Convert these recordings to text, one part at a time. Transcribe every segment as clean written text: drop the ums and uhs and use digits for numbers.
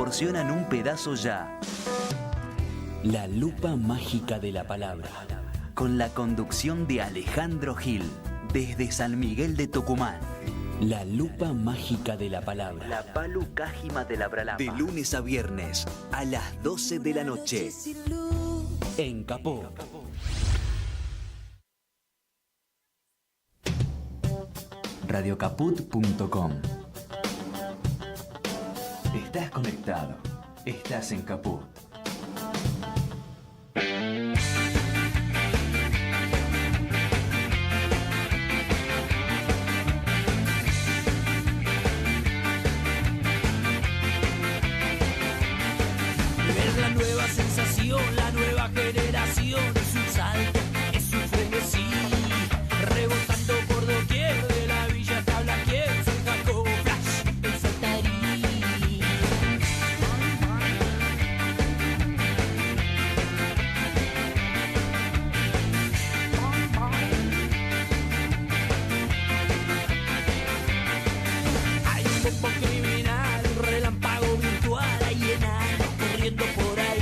porcionan un pedazo ya. La lupa mágica de la palabra. Con la conducción de Alejandro Gil, desde San Miguel de Tucumán. La lupa mágica de la palabra. La palu cájima de la bralapa. De lunes a viernes, a las 12 de la noche. En Capó. Radiocaput.com. Estás conectado. Estás en Caput. Es la nueva sensación, la nueva generación, es un salto, es un frenesí, rebotando por doquier, de la villa hasta Blaquier, San Jacobo, Flash, el Saltarí. Hay un bombo criminal, un relámpago virtual, hay enanos corriendo por ahí.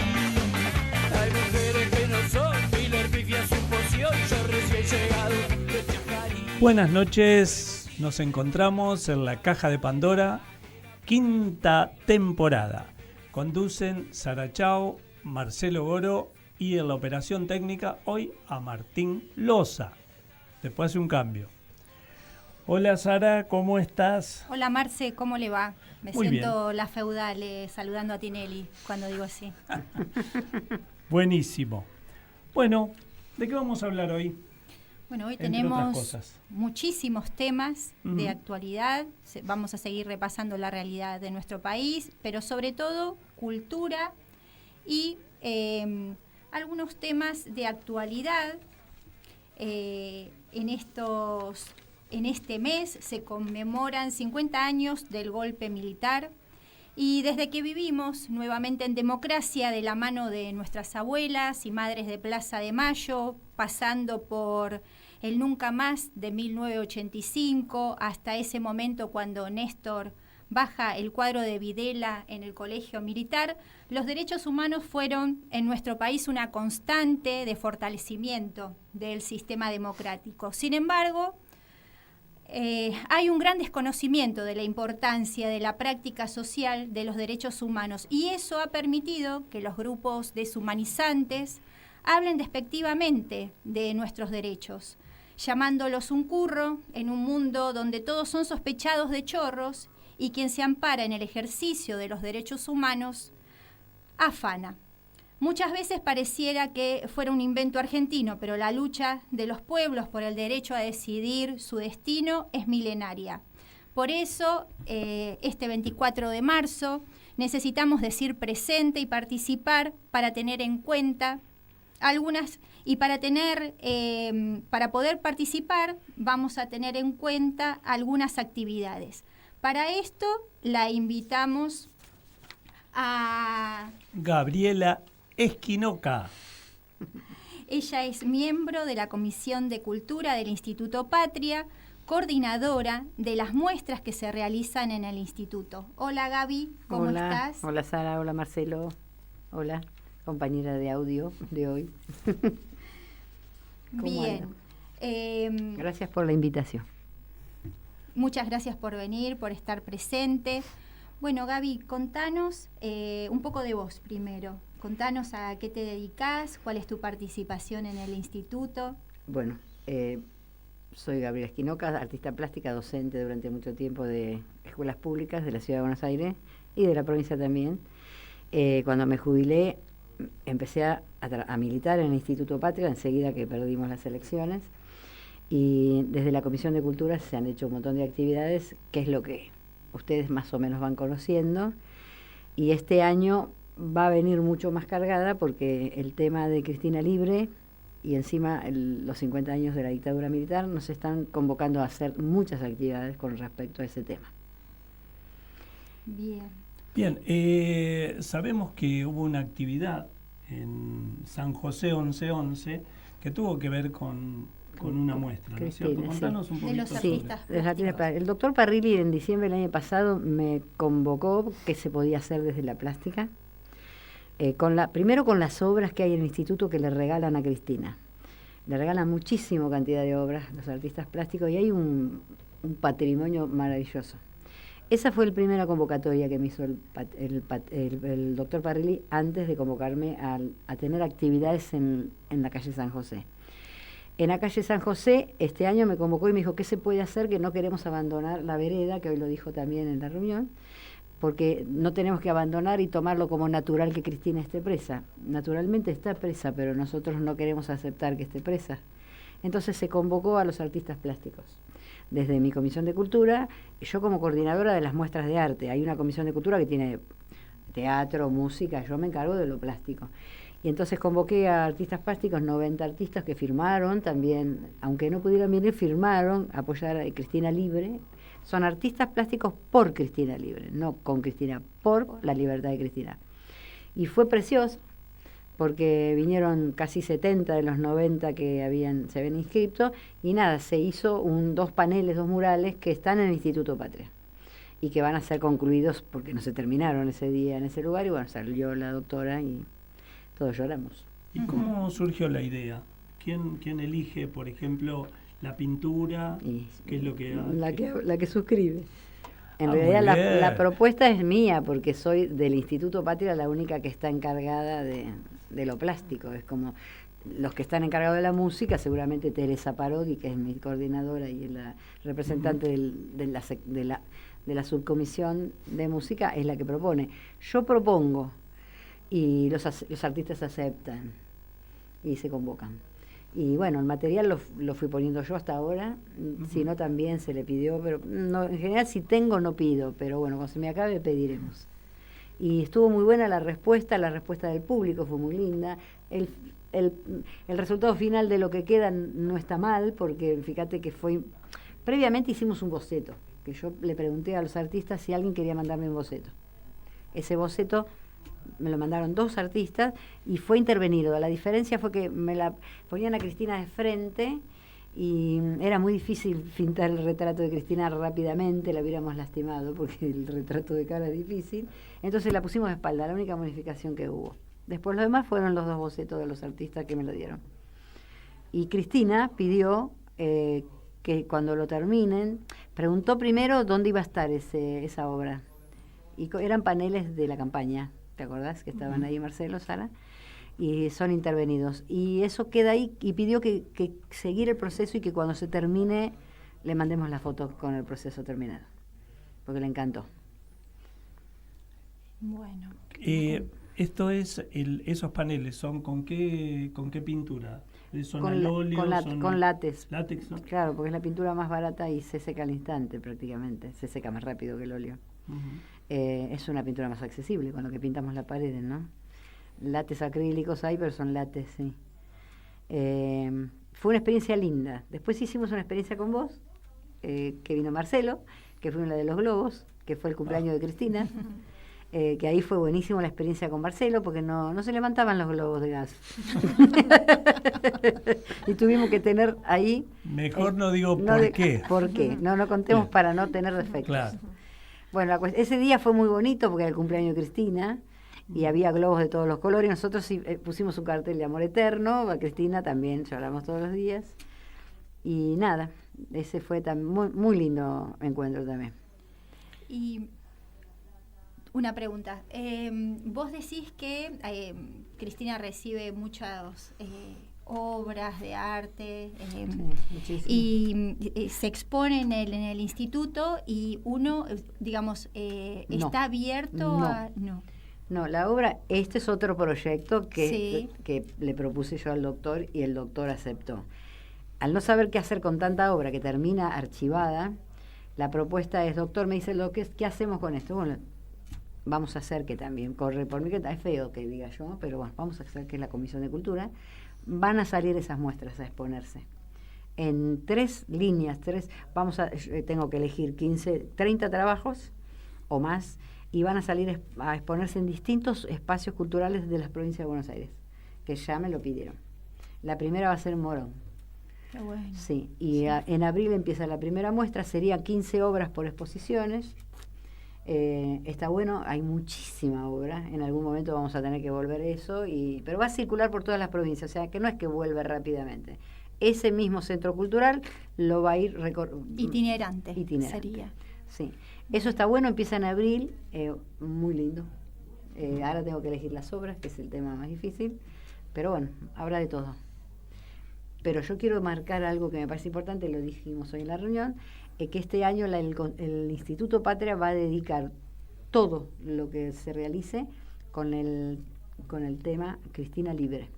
Hay mujeres que no son Pilar Pifia su poción, yo recién llegado de Chajarí. Buenas noches, nos encontramos en la Caja de Pandora, quinta temporada. Conducen Sara Chao, Marcelo Goro y en la operación técnica hoy a Martín Loza. Después hace un cambio. Hola Sara, ¿cómo estás? Hola Marce, ¿cómo le va? Me Muy siento la feudal saludando a Tinelli cuando digo así. Buenísimo. Bueno, ¿de qué vamos a hablar hoy? Bueno, hoy Entre otras tenemos cosas. muchísimos temas de Ujú. actualidad. Vamos a seguir repasando la realidad de nuestro país, pero sobre todo cultura y algunos temas de actualidad. En este mes se conmemoran 50 años del golpe militar y desde que vivimos nuevamente en democracia de la mano de nuestras abuelas y madres de Plaza de Mayo, pasando por el Nunca Más de 1985 hasta ese momento cuando Néstor baja el cuadro de Videla en el colegio militar, los derechos humanos fueron en nuestro país una constante de fortalecimiento del sistema democrático. Sin embargo, hay un gran desconocimiento de la importancia de la práctica social de los derechos humanos y eso ha permitido que los grupos deshumanizantes hablen despectivamente de nuestros derechos, llamándolos un curro en un mundo donde todos son sospechados de chorros y quien se ampara en el ejercicio de los derechos humanos afana. Muchas veces pareciera que fuera un invento argentino, pero la lucha de los pueblos por el derecho a decidir su destino es milenaria. Por eso, este 24 de marzo, necesitamos decir presente y participar para tener en cuenta algunas, y para poder participar vamos a tener en cuenta algunas actividades. Para esto la invitamos a Gabriela Esquinoca. Ella es miembro de la Comisión de Cultura del Instituto Patria, coordinadora de las muestras que se realizan en el instituto. Hola Gaby, ¿cómo estás? Hola Sara, hola Marcelo, hola compañera de audio de hoy. Bien. Gracias por la invitación. Muchas gracias por venir, por estar presente. Bueno, Gaby, contanos un poco de vos primero. Contanos a qué te dedicás, cuál es tu participación en el instituto. Bueno, soy Gabriela Esquinoca, artista plástica, docente durante mucho tiempo de escuelas públicas de la Ciudad de Buenos Aires y de la provincia también. Cuando me jubilé, empecé a militar en el Instituto Patria, enseguida que perdimos las elecciones. Y desde la Comisión de Cultura se han hecho un montón de actividades, que es lo que ustedes más o menos van conociendo. Y este año va a venir mucho más cargada porque el tema de Cristina Libre y encima los 50 años de la dictadura militar nos están convocando a hacer muchas actividades con respecto a ese tema. Bien. Bien, sabemos que hubo una actividad en San José 1111 que tuvo que ver con con una muestra, ¿no es cierto? Cristina, sí. Contanos un De poquito. los Sí, artistas de los artistas plásticos. el doctor Parrilli en diciembre del año pasado me convocó que se podía hacer desde la plástica, primero con las obras que hay en el instituto que le regalan a Cristina. Le regalan muchísima cantidad de obras los artistas plásticos y hay un patrimonio maravilloso. Esa fue la primera convocatoria que me hizo el doctor Parrilli antes de convocarme a tener actividades en la calle San José. En la calle San José, este año me convocó y me dijo, ¿qué se puede hacer? Que no queremos abandonar la vereda, que hoy lo dijo también en la reunión, porque no tenemos que abandonar y tomarlo como natural que Cristina esté presa. Naturalmente está presa, pero nosotros no queremos aceptar que esté presa. Entonces se convocó a los artistas plásticos. Desde mi comisión de cultura, yo como coordinadora de las muestras de arte, hay una comisión de cultura que tiene teatro, música, yo me encargo de lo plástico. Y entonces convoqué a artistas plásticos, 90 artistas que firmaron también, aunque no pudieran venir, firmaron apoyar a Cristina Libre. Son artistas plásticos por Cristina Libre, no con Cristina, por la libertad de Cristina. Y fue precioso, porque vinieron casi 70 de los 90 que se habían inscrito, y nada, se hizo 2 paneles, 2 murales que están en el Instituto Patria, y que van a ser concluidos porque no se terminaron ese día en ese lugar, y bueno, salió la doctora y todos lloramos. ¿Y cómo surgió la idea? ¿Quién elige, por ejemplo, la pintura? ¿Qué es lo que La que suscribe. En muy realidad bien. la propuesta es mía, porque soy del Instituto Patria la única que está encargada de lo plástico. Es como los que están encargados de la música, seguramente Teresa Parodi, que es mi coordinadora y es la representante de la subcomisión de música, es la que propone. Yo propongo y los artistas aceptan y se convocan. Y bueno, el material lo fui poniendo yo hasta ahora, si no también se le pidió, pero no, en general si tengo no pido, pero bueno, cuando se me acabe pediremos. Y estuvo muy buena la respuesta del público fue muy linda. El resultado final de lo que queda no está mal, porque fíjate que previamente hicimos un boceto, que yo le pregunté a los artistas si alguien quería mandarme un boceto. Ese boceto me lo mandaron 2 artistas y fue intervenido. La diferencia fue que me la ponían a Cristina de frente y era muy difícil pintar el retrato de Cristina rápidamente, la hubiéramos lastimado porque el retrato de cara es difícil. Entonces la pusimos de espalda, la única modificación que hubo. Después lo demás fueron los 2 bocetos de los artistas que me lo dieron. Y Cristina pidió que cuando lo terminen, preguntó primero dónde iba a estar esa obra. Y eran paneles de la campaña. ¿Te acordás? Que estaban ahí Marcelo, Sara, y son intervenidos. Y eso queda ahí y pidió que seguir el proceso y que cuando se termine le mandemos la foto con el proceso terminado, porque le encantó. Bueno. Esto es, esos paneles, ¿son con qué pintura? ¿Son Con al óleo? con látex. ¿Látex, no? Claro, porque es la pintura más barata y se seca al instante prácticamente, se seca más rápido que el óleo. Es una pintura más accesible con lo que pintamos las paredes, ¿no? Látex acrílicos hay, pero son látex, sí. Fue una experiencia linda. Después hicimos una experiencia con vos, que vino Marcelo, que fue una de los globos, que fue el cumpleaños de Cristina, que ahí fue buenísimo la experiencia con Marcelo, porque no se levantaban los globos de gas. Y tuvimos que tener ahí... Mejor no digo por qué. ¿Por qué? No contemos para no tener defectos. Claro. Bueno, ese día fue muy bonito porque era el cumpleaños de Cristina y había globos de todos los colores. Nosotros sí, pusimos un cartel de amor eterno, a Cristina también lloramos todos los días. Y nada, ese fue muy, muy lindo encuentro también. Y una pregunta. Vos decís que Cristina recibe muchas obras de arte y se exponen en el instituto y uno, digamos, está abierto a... No, la obra, este es otro proyecto que le propuse yo al doctor y el doctor aceptó. Al no saber qué hacer con tanta obra que termina archivada, la propuesta es, doctor, me dice, ¿qué hacemos con esto? Bueno, vamos a hacer que también corre por mí, que es feo que diga yo, pero bueno, vamos a hacer que es la Comisión de Cultura. Van a salir esas muestras a exponerse. En 3 líneas, tengo que elegir 30 trabajos o más, y van a salir a exponerse en distintos espacios culturales de las provincias de Buenos Aires, que ya me lo pidieron. La primera va a ser en Morón. Qué bueno. Sí, y en abril empieza la primera muestra, serían 15 obras por exposiciones. Está bueno, hay muchísima obra, en algún momento vamos a tener que volver eso, pero va a circular por todas las provincias, o sea que no es que vuelve rápidamente. Ese mismo centro cultural lo va a ir Itinerante sería. Sí, eso está bueno, empieza en abril, muy lindo. Ahora tengo que elegir las obras, que es el tema más difícil, pero bueno, habrá de todo. Pero yo quiero marcar algo que me parece importante, lo dijimos hoy en la reunión, que este año el Instituto Patria va a dedicar todo lo que se realice con el tema Cristina Libre.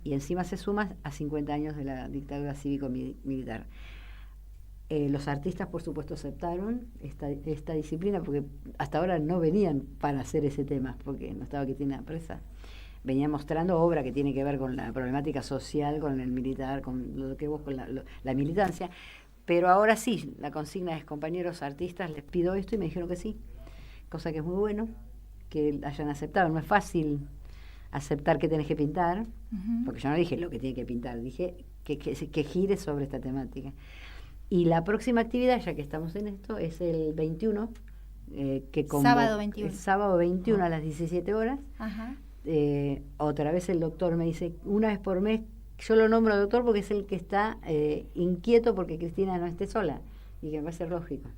Y encima se suma a 50 años de la dictadura cívico-militar. Los artistas, por supuesto, aceptaron esta disciplina, porque hasta ahora no venían para hacer ese tema, porque no estaba Cristina presa. Venía mostrando obra que tiene que ver con la problemática social, con el militar, con lo que vos, con la militancia. Pero ahora sí, la consigna es, compañeros artistas, les pido esto, y me dijeron que sí, cosa que es muy bueno, que hayan aceptado. No es fácil aceptar que tenés que pintar, porque yo no dije lo que tiene que pintar, dije que gire sobre esta temática. Y la próxima actividad, ya que estamos en esto, es el 21, sábado 21. El sábado 21 a las 17 horas. Ajá. Otra vez el doctor me dice, una vez por mes, yo lo nombro doctor porque es el que está inquieto porque Cristina no esté sola, y que me parece lógico,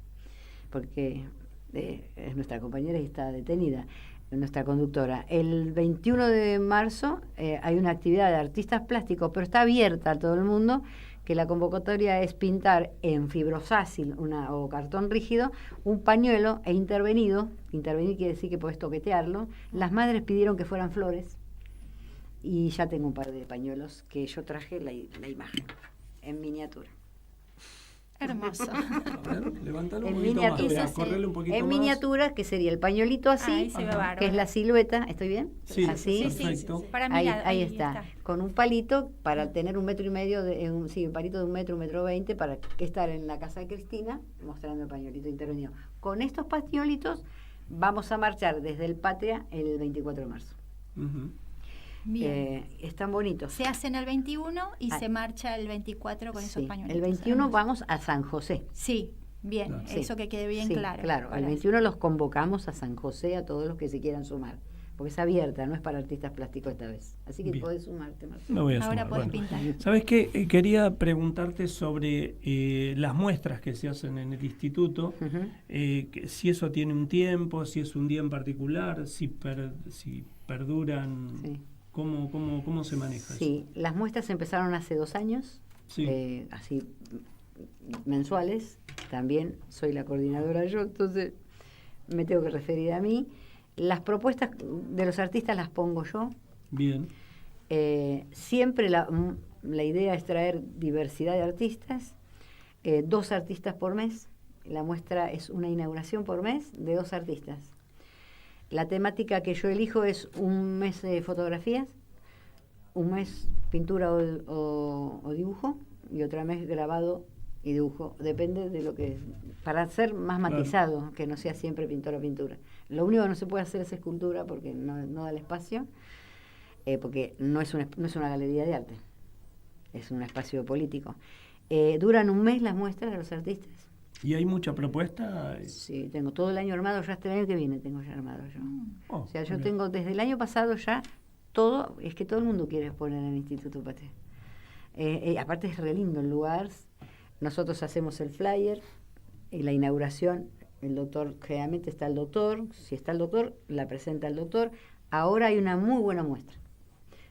porque es nuestra compañera y está detenida, nuestra conductora. El 21 de marzo hay una actividad de artistas plásticos, pero está abierta a todo el mundo, que la convocatoria es pintar en fibrosácil o cartón rígido un pañuelo intervenir quiere decir que podés toquetearlo. Las madres pidieron que fueran flores y ya tengo un par de pañuelos que yo traje la imagen en miniatura. Hermoso. A ver, levántalo un En poquito más, miniatura. para correrle un poquito En más. miniatura, que sería el pañuelito así, Ahí se ve bárbaro. que es la silueta, ¿estoy bien? Sí, así. perfecto. Para mí Ahí está, con un palito para tener 1,5 metros, un palito de 1 metro, 1,20 metros, para estar en la casa de Cristina mostrando el pañuelito intervenido. Con estos pañuelitos vamos a marchar desde el Patria el 24 de marzo. Ujú. Bien. Están bonitos. Se hacen el 21 y se marcha el 24 con esos Sí, pañuelitos. el 21 vamos a San José. Sí, bien, Claro. eso que quede bien Sí, claro. Claro, al Para- 21 los convocamos a San José, a todos los que se quieran sumar, porque es abierta, no es para artistas plásticos esta vez. Así que Bien. podés sumarte, Marcelo. Me voy a Ahora sumar. podés Bueno. pintar. ¿Sabes qué? Quería preguntarte sobre las muestras que se hacen en el instituto, Ujú. que si eso tiene un tiempo, si es un día en particular, si perduran, Sí. ¿cómo se maneja eso? Sí, las muestras empezaron hace 2 años, Sí. así mensuales. También soy la coordinadora yo, entonces me tengo que referir a mí. Las propuestas de los artistas las pongo yo. Bien, Siempre la idea es traer diversidad de artistas, 2 artistas por mes. La muestra es una inauguración por mes de 2 artistas. La temática que yo elijo es un mes de fotografías, un mes pintura o dibujo, y otro mes grabado y dibujo. Depende de lo que... Para ser más Claro. matizado, que no sea siempre pintor o pintura. Lo único que no se puede hacer es escultura porque no da el espacio, porque no es una galería de arte, es un espacio político. Duran un mes las muestras de los artistas. ¿y hay mucha propuesta? Sí, tengo todo el año armado, ya hasta el año que viene tengo ya armado yo. Oh, O sea, yo bien. tengo desde el año pasado ya todo, es que todo el mundo quiere exponer en el Instituto Patria. Aparte es re lindo el lugar, nosotros hacemos el flyer, la inauguración, el doctor, generalmente está el doctor, si está el doctor, la presenta el doctor. Ahora hay una muy buena muestra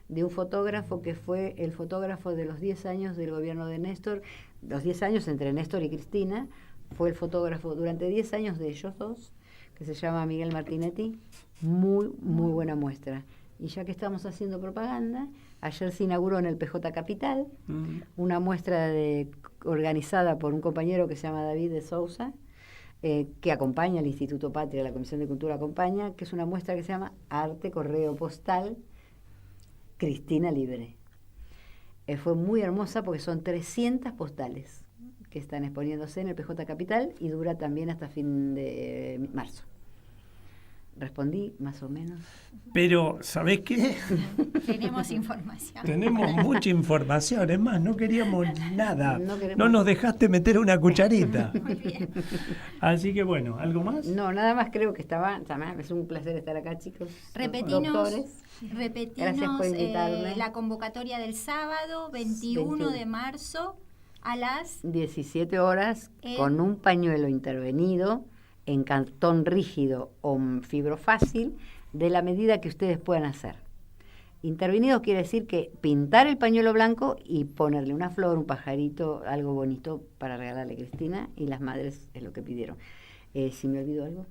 de un fotógrafo que fue el fotógrafo de los 10 años del gobierno de Néstor, los 10 años entre Néstor y Cristina, fue el fotógrafo durante 10 años de ellos dos, que se llama Miguel Martinetti. Muy buena muestra. Y ya que estamos haciendo propaganda, ayer se inauguró en el PJ Capital una muestra organizada por un compañero que se llama David de Sousa, que acompaña al Instituto Patria, la Comisión de Cultura acompaña, que es una muestra que se llama Arte Correo Postal Cristina Libre. Fue muy hermosa porque son 300 postales que están exponiéndose en el PJ Capital y dura también hasta fin de marzo. ¿Respondí más o menos? Pero, ¿sabés qué? Tenemos información. Tenemos mucha información, es más, no queríamos nada. queremos- No nos dejaste meter una cucharita. Muy bien. Así que bueno, ¿algo más? No, nada más creo que estaba. Es un placer estar acá, chicos. Repetimos Doctores. Gracias por invitarme. la convocatoria del sábado 21 de marzo a las 17 horas En- con un pañuelo intervenido en cartón rígido o fibrofácil de la medida que ustedes puedan hacer. Intervenido quiere decir que pintar el pañuelo blanco y ponerle una flor, un pajarito, algo bonito para regalarle a Cristina, y las madres es lo que pidieron. Si me olvido algo,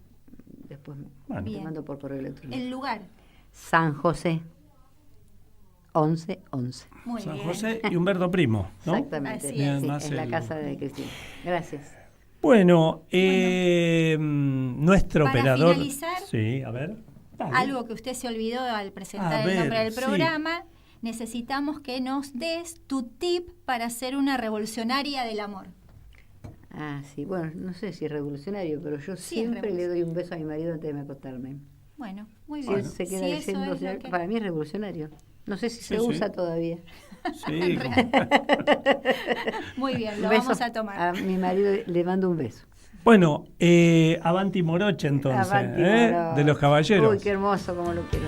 después Bueno. te Bien. mando por correo electrónico. el lugar. San José 1111. Muy San bien. José y Humberto Primo, ¿no? Exactamente. Así Sí, es. Más es la el- casa de Cristina. Gracias. Bueno, nuestro Para operador. finalizar, Sí, a ver. Dale. Algo que usted se olvidó al presentar A el ver, nombre del sí. programa, necesitamos que nos des tu tip para ser una revolucionaria del amor. Ah, sí, bueno, no sé si es revolucionario, pero yo Sí, siempre es le doy un beso a mi marido antes de acostarme. Bueno, muy Si bien. él se queda Si eso diciendo, es lo que- para mí es revolucionario. No sé si Sí, se sí. usa todavía. Sí, Muy bien, lo Un beso vamos a tomar. A mi marido le mando un beso. bueno, Avanti Moroche entonces, Avanti, Moroche. de los caballeros. Uy, qué hermoso, como lo quiero.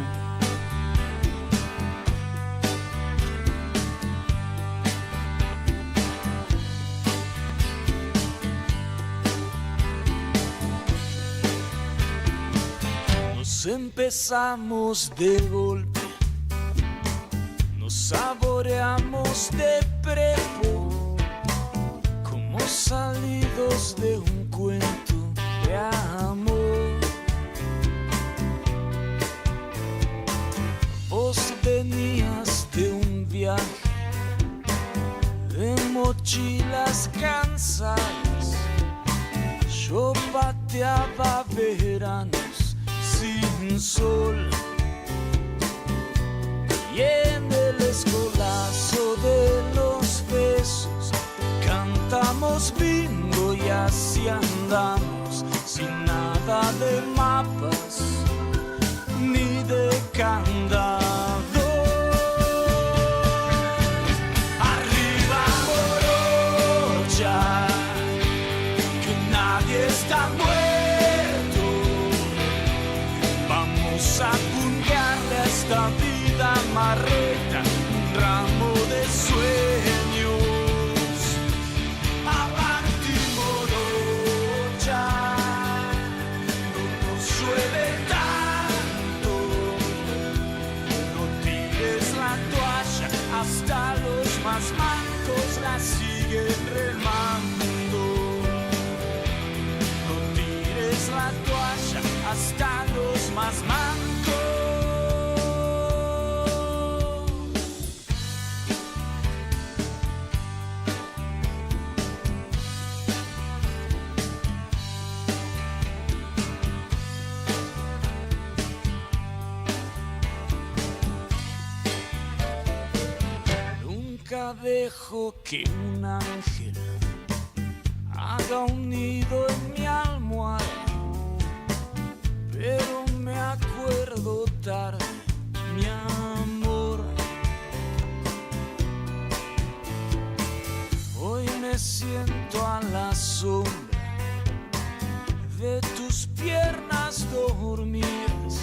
Nos empezamos de golpe, nos saboreamos de prepo, como salidos de un cuento de amor. Vos venías de un viaje de mochilas cansadas, yo pateaba veranos sin sol, y en el escolazo de los besos cantamos bingo y así andamos, sin nada de mapas ni de candado. Arriba Morocha, que nadie está muerto. Vamos a pungarle a esta vida marreta un ramo de sueños. Avanti Morocha, no nos llueve tanto. No tires la toalla, hasta los más mancos la siguen remando. No tires la toalla, hasta los más mancos. Nunca dejo que un ángel haga un nido en mi almohada, pero me acuerdo tarde, mi amor. Hoy me siento a la sombra de tus piernas dormidas,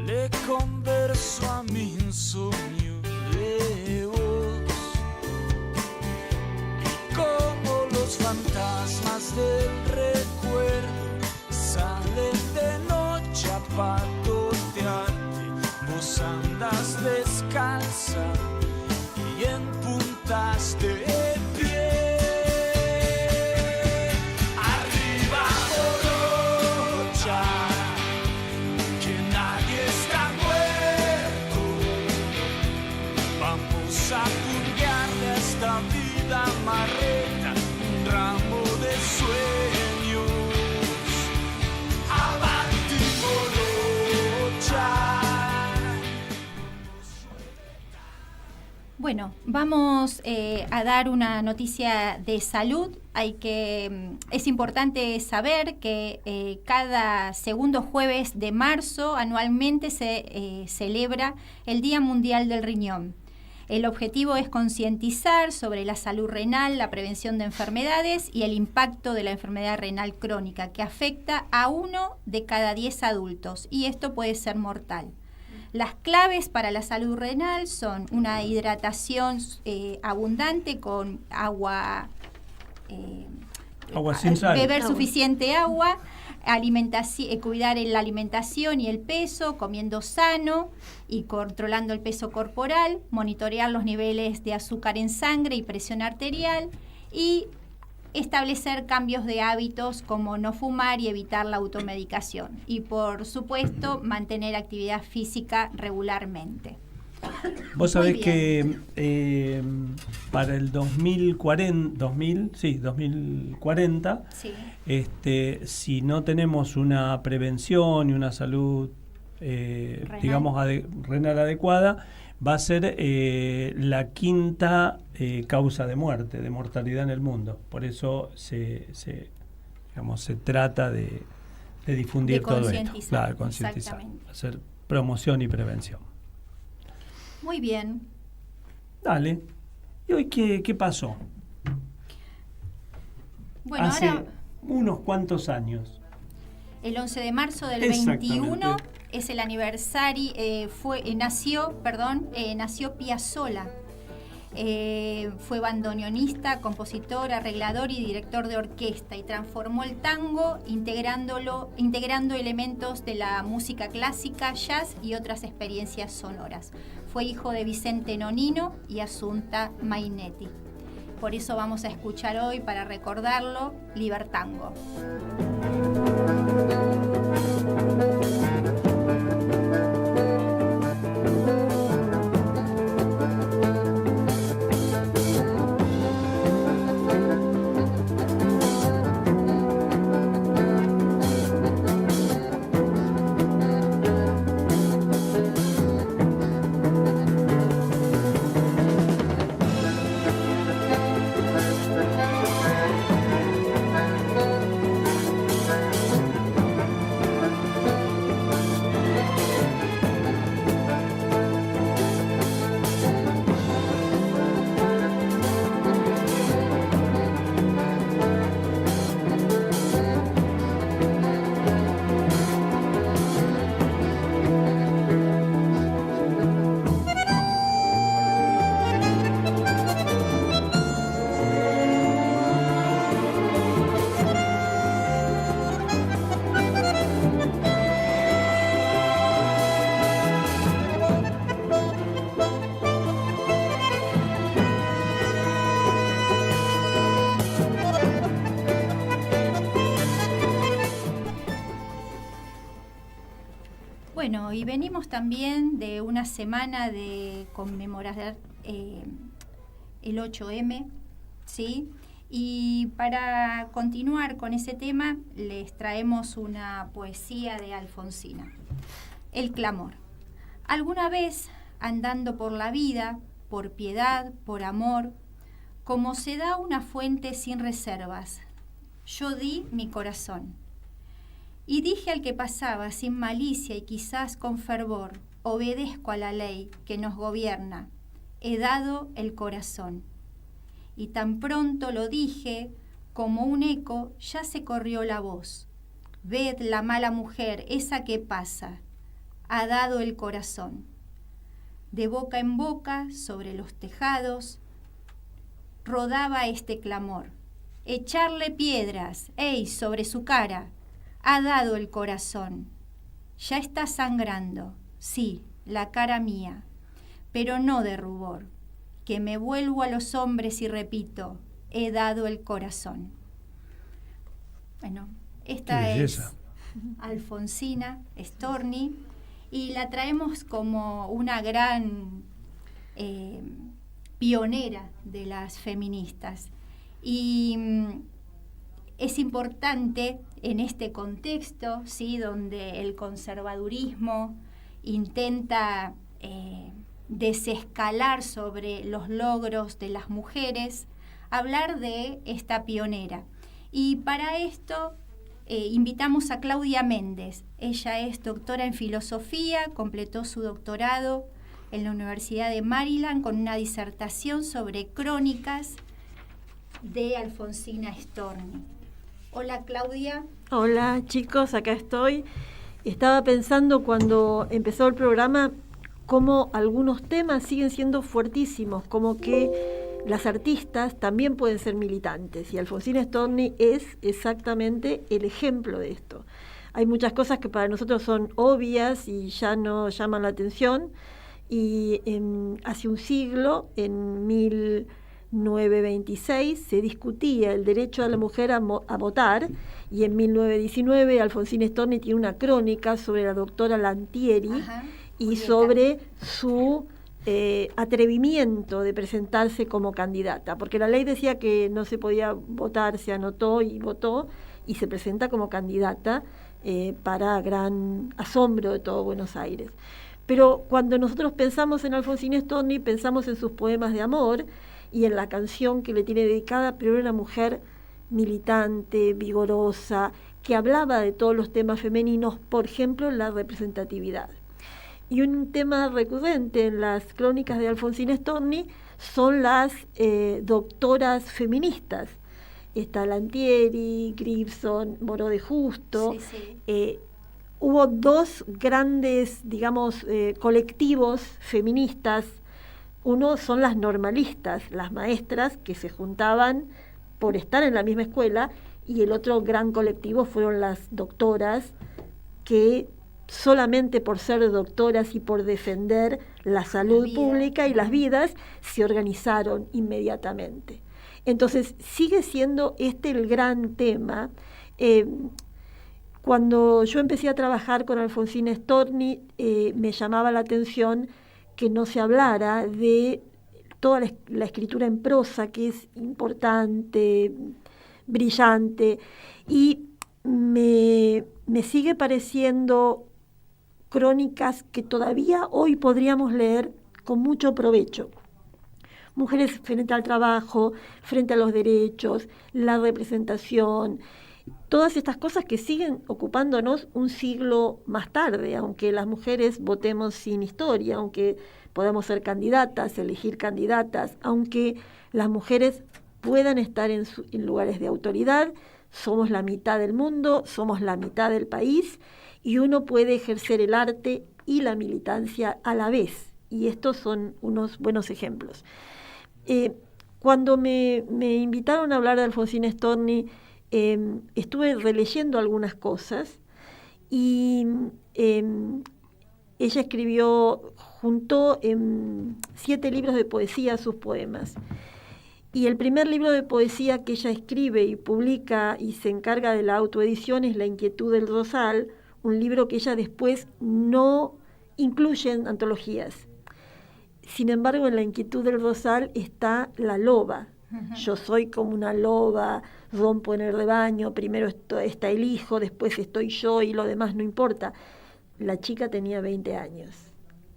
le converso a mi insomnio de vos, y como los fantasmas del recuerdo salen de noche a patotearte, vos andas descalza y en puntas de pie. Arriba Morocha, que nadie está muerto. Vamos a purgarle a esta vida marreta un ramo de sueños. Avanti Morocha. Bueno, vamos a dar una noticia de salud. Es importante saber que cada segundo jueves de marzo anualmente se celebra el Día Mundial del Riñón. El objetivo es concientizar sobre la salud renal, la prevención de enfermedades y el impacto de la enfermedad renal crónica, que afecta a 1 de cada 10 adultos, y esto puede ser mortal. Las claves para la salud renal son una hidratación abundante con agua, sin sal. Beber suficiente agua, cuidar la alimentación y el peso, comiendo sano y controlando el peso corporal, monitorear los niveles de azúcar en sangre y presión arterial, y establecer cambios de hábitos como no fumar y evitar la automedicación. Y por supuesto, mantener actividad física regularmente. Vos sabés que para el 2040, Sí. Si no tenemos una prevención y una salud, renal adecuada, va a ser la quinta causa de muerte, de mortalidad en el mundo. Por eso se trata de difundir todo esto. Claro, concientizar, hacer promoción y prevención. Muy bien. Dale. ¿Y hoy qué pasó? Bueno, hace ahora, unos cuantos años. el 11 de marzo del 21 es el aniversario, nació Piazzolla. Fue bandoneonista, compositor, arreglador y director de orquesta, y transformó el tango integrando elementos de la música clásica, jazz y otras experiencias sonoras. Fue hijo de Vicente Nonino y Asunta Mainetti. Por eso vamos a escuchar hoy, para recordarlo, Libertango. Bueno, y venimos también de una semana de conmemorar el 8M, ¿sí? Y para continuar con ese tema, les traemos una poesía de Alfonsina. El clamor. Alguna vez, andando por la vida, por piedad, por amor, como se da una fuente sin reservas, yo di mi corazón. Y dije al que pasaba sin malicia y quizás con fervor, obedezco a la ley que nos gobierna, he dado el corazón. Y tan pronto lo dije, como un eco, ya se corrió la voz. Ved la mala mujer, esa que pasa, ha dado el corazón. De boca en boca, sobre los tejados, rodaba este clamor. Echarle piedras, ¡ey!, sobre su cara. Ha dado el corazón. Ya está sangrando, sí, la cara mía, pero no de rubor, que me vuelvo a los hombres y repito, he dado el corazón. Bueno, esta es Alfonsina Storni, y la traemos como una gran pionera de las feministas. Y es importante en este contexto, ¿sí?, donde el conservadurismo intenta desescalar sobre los logros de las mujeres, hablar de esta pionera. Y para esto invitamos a Claudia Méndez. Ella es doctora en filosofía, completó su doctorado en la Universidad de Maryland con una disertación sobre crónicas de Alfonsina Storni. Hola, Claudia. Hola, chicos, acá estoy. Estaba pensando cuando empezó el programa cómo algunos temas siguen siendo fuertísimos, como que las artistas también pueden ser militantes, y Alfonsina Storni es exactamente el ejemplo de esto. Hay muchas cosas que para nosotros son obvias y ya no llaman la atención, y hace un siglo, en 1926, se discutía el derecho de la mujer a votar, y en 1919 Alfonsina Storni tiene una crónica sobre la doctora Lantieri. Ajá. Y sobre su atrevimiento de presentarse como candidata, porque la ley decía que no se podía votar, se anotó y votó, y se presenta como candidata para gran asombro de todo Buenos Aires. Pero cuando nosotros pensamos en Alfonsina Storni, pensamos en sus poemas de amor y en la canción que le tiene dedicada, pero era una mujer militante, vigorosa, que hablaba de todos los temas femeninos, por ejemplo, la representatividad. Y un tema recurrente en las crónicas de Alfonsina Storni son las doctoras feministas. Está Lantieri, Gribson, Moró de Justo. Sí, sí. Hubo dos grandes, digamos, colectivos feministas. Uno son las normalistas, las maestras que se juntaban por estar en la misma escuela, y el otro gran colectivo fueron las doctoras que solamente por ser doctoras y por defender la salud pública y las vidas, se organizaron inmediatamente. Entonces, sigue siendo este el gran tema. Cuando yo empecé a trabajar con Alfonsina Storni, me llamaba la atención que no se hablara de toda la escritura en prosa, que es importante, brillante, y me sigue pareciendo crónicas que todavía hoy podríamos leer con mucho provecho. Mujeres frente al trabajo, frente a los derechos, la representación, todas estas cosas que siguen ocupándonos un siglo más tarde, aunque las mujeres votemos sin historia, aunque podamos ser candidatas, elegir candidatas, aunque las mujeres puedan estar en lugares de autoridad, somos la mitad del mundo, somos la mitad del país, y uno puede ejercer el arte y la militancia a la vez. Y estos son unos buenos ejemplos. Cuando me invitaron a hablar de Alfonsina Storni, estuve releyendo algunas cosas, y ella juntó en 7 libros de poesía sus poemas. Y el primer libro de poesía que ella escribe y publica y se encarga de la autoedición es La inquietud del rosal, un libro que ella después no incluye en antologías. Sin embargo, en La inquietud del rosal está la loba. Uh-huh. Yo soy como una loba, rompo en el rebaño, primero está el hijo, después estoy yo y lo demás no importa. La chica tenía 20 años.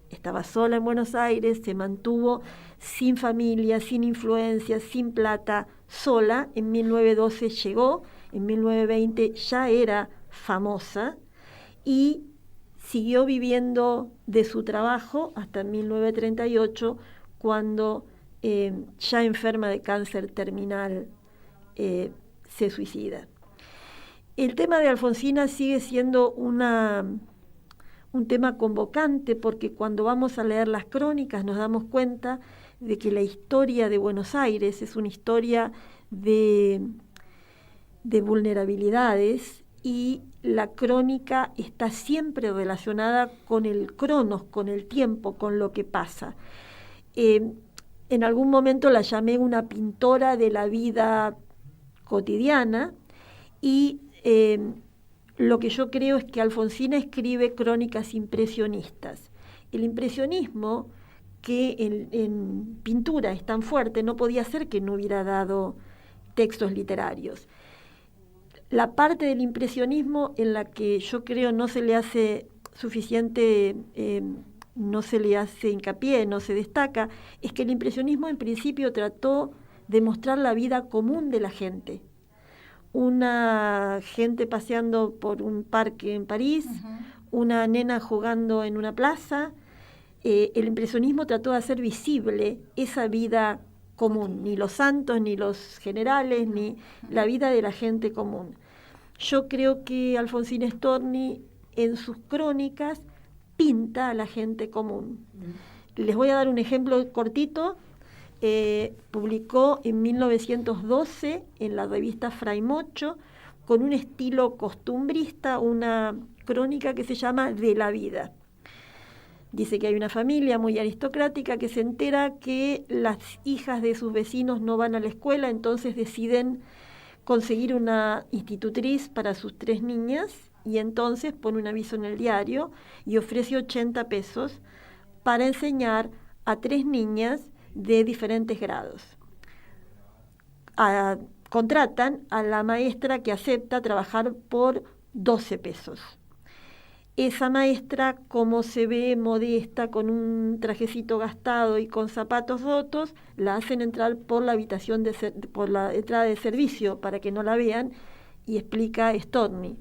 Estaba sola en Buenos Aires, se mantuvo sin familia, sin influencia, sin plata, sola. En 1912 llegó, en 1920 ya era famosa, y siguió viviendo de su trabajo hasta 1938, cuando ya enferma de cáncer terminal se suicida. El tema de Alfonsina sigue siendo un tema convocante, porque cuando vamos a leer las crónicas nos damos cuenta de que la historia de Buenos Aires es una historia de vulnerabilidades, y la crónica está siempre relacionada con el cronos, con el tiempo, con lo que pasa. En algún momento la llamé una pintora de la vida cotidiana, y lo que yo creo es que Alfonsina escribe crónicas impresionistas. El impresionismo, que en pintura es tan fuerte, no podía ser que no hubiera dado textos literarios. La parte del impresionismo en la que yo creo no se le hace suficiente no se le hace hincapié, no se destaca, es que el impresionismo en principio trató de mostrar la vida común de la gente. Una gente paseando por un parque en París, una nena jugando en una plaza. El impresionismo trató de hacer visible esa vida común, ni los santos, ni los generales, ni la vida de la gente común. Yo creo que Alfonsín Storni en sus crónicas pinta a la gente común. Les voy a dar un ejemplo cortito. Publicó en 1912 en la revista Fray Mocho, con un estilo costumbrista, una crónica que se llama De la vida. Dice que hay una familia muy aristocrática que se entera que las hijas de sus vecinos no van a la escuela, entonces deciden conseguir una institutriz para sus 3 niñas, y entonces pone un aviso en el diario y ofrece 80 pesos para enseñar a 3 niñas de diferentes grados. Contratan a la maestra, que acepta trabajar por 12 pesos. Esa maestra, como se ve modesta, con un trajecito gastado y con zapatos rotos, la hacen entrar por la habitación por la entrada de servicio para que no la vean, y explica Storni,